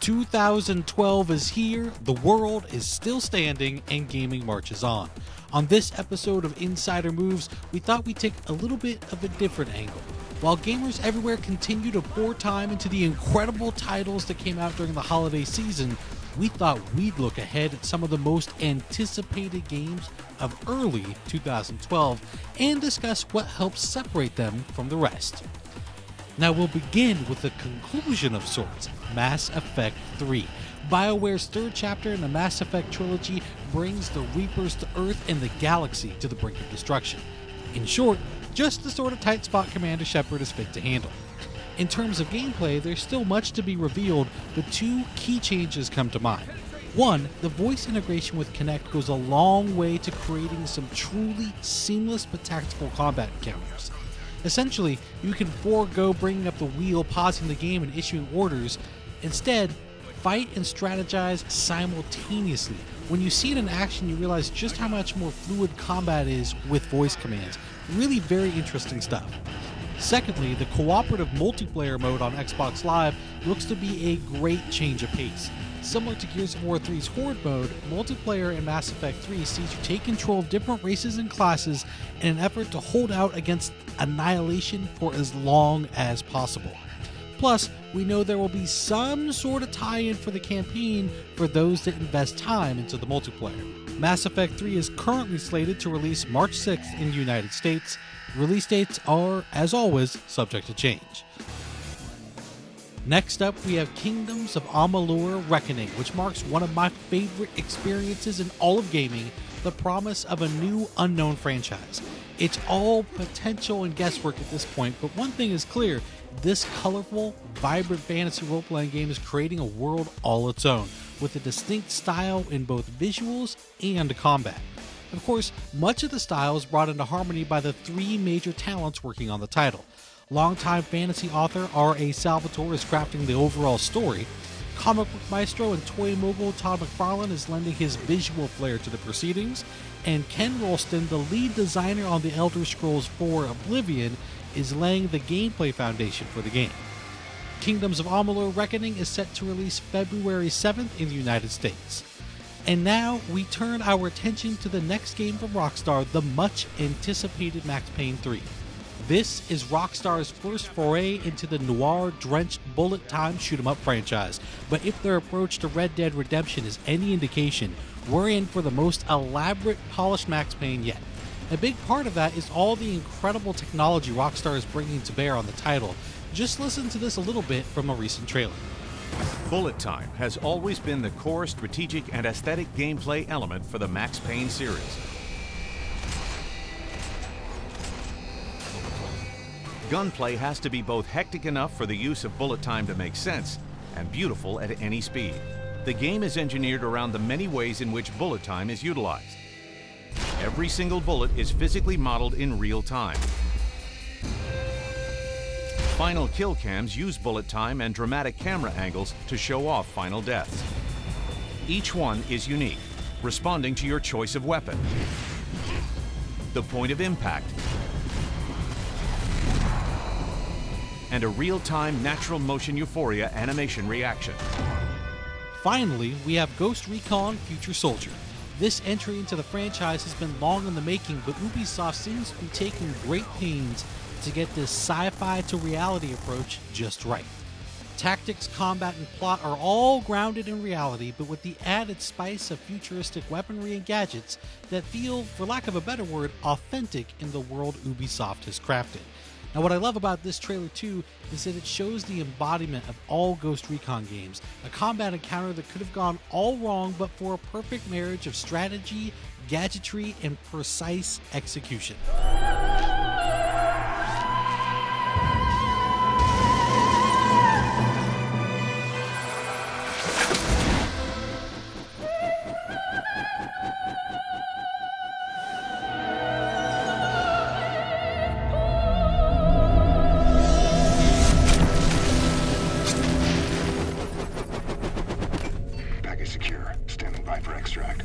2012 is here, the world is still standing, and gaming marches on. On this episode of Insider Moves, we thought we'd take a little bit of a different angle. While gamers everywhere continue to pour time into the incredible titles that came out during the holiday season, we thought we'd look ahead at some of the most anticipated games of early 2012 and discuss what helps separate them from the rest. Now we'll begin with a conclusion of sorts, Mass Effect 3. BioWare's third chapter in the Mass Effect trilogy brings the Reapers to Earth and the galaxy to the brink of destruction. In short, just the sort of tight spot Commander Shepard is fit to handle. In terms of gameplay, there's still much to be revealed, but two key changes come to mind. One, the voice integration with Kinect goes a long way to creating some truly seamless but tactical combat encounters. Essentially, you can forego bringing up the wheel, pausing the game, and issuing orders. Instead, fight and strategize simultaneously. When you see it in action, you realize just how much more fluid combat is with voice commands. Really very interesting stuff. Secondly, the cooperative multiplayer mode on Xbox Live looks to be a great change of pace. Similar to Gears of War 3's Horde mode, multiplayer in Mass Effect 3 sees you take control of different races and classes in an effort to hold out against annihilation for as long as possible. Plus, we know there will be some sort of tie-in for the campaign for those that invest time into the multiplayer. Mass Effect 3 is currently slated to release March 6th in the United States. Release dates are, as always, subject to change. Next up, we have Kingdoms of Amalur: Reckoning, which marks one of my favorite experiences in all of gaming, the promise of a new unknown franchise. It's all potential and guesswork at this point, but one thing is clear, this colorful, vibrant fantasy role-playing game is creating a world all its own, with a distinct style in both visuals and combat. Of course, much of the style is brought into harmony by the three major talents working on the title. Longtime fantasy author R.A. Salvatore is crafting the overall story. Comic book maestro and toy mogul Todd McFarlane is lending his visual flair to the proceedings. And Ken Rolston, the lead designer on the Elder Scrolls 4 Oblivion, is laying the gameplay foundation for the game. Kingdoms of Amalur: Reckoning is set to release February 7th in the United States. And now we turn our attention to the next game from Rockstar, the much anticipated Max Payne 3. This is Rockstar's first foray into the noir-drenched bullet-time shoot-'em-up franchise, but if their approach to Red Dead Redemption is any indication, we're in for the most elaborate, polished Max Payne yet. A big part of that is all the incredible technology Rockstar is bringing to bear on the title. Just listen to this a little bit from a recent trailer. Bullet time has always been the core strategic and aesthetic gameplay element for the Max Payne series. Gunplay has to be both hectic enough for the use of bullet time to make sense and beautiful at any speed. The game is engineered around the many ways in which bullet time is utilized. Every single bullet is physically modeled in real time. Final kill cams use bullet time and dramatic camera angles to show off final deaths. Each one is unique, responding to your choice of weapon, the point of impact, and a real-time natural motion euphoria animation reaction. Finally, we have Ghost Recon Future Soldier. This entry into the franchise has been long in the making, but Ubisoft seems to be taking great pains to get this sci-fi to reality approach just right. Tactics, combat, and plot are all grounded in reality, but with the added spice of futuristic weaponry and gadgets that feel, for lack of a better word, authentic in the world Ubisoft has crafted. Now, what I love about this trailer too is that it shows the embodiment of all Ghost Recon games, a combat encounter that could have gone all wrong but for a perfect marriage of strategy, gadgetry, and precise execution. Secure. Standing by for extract.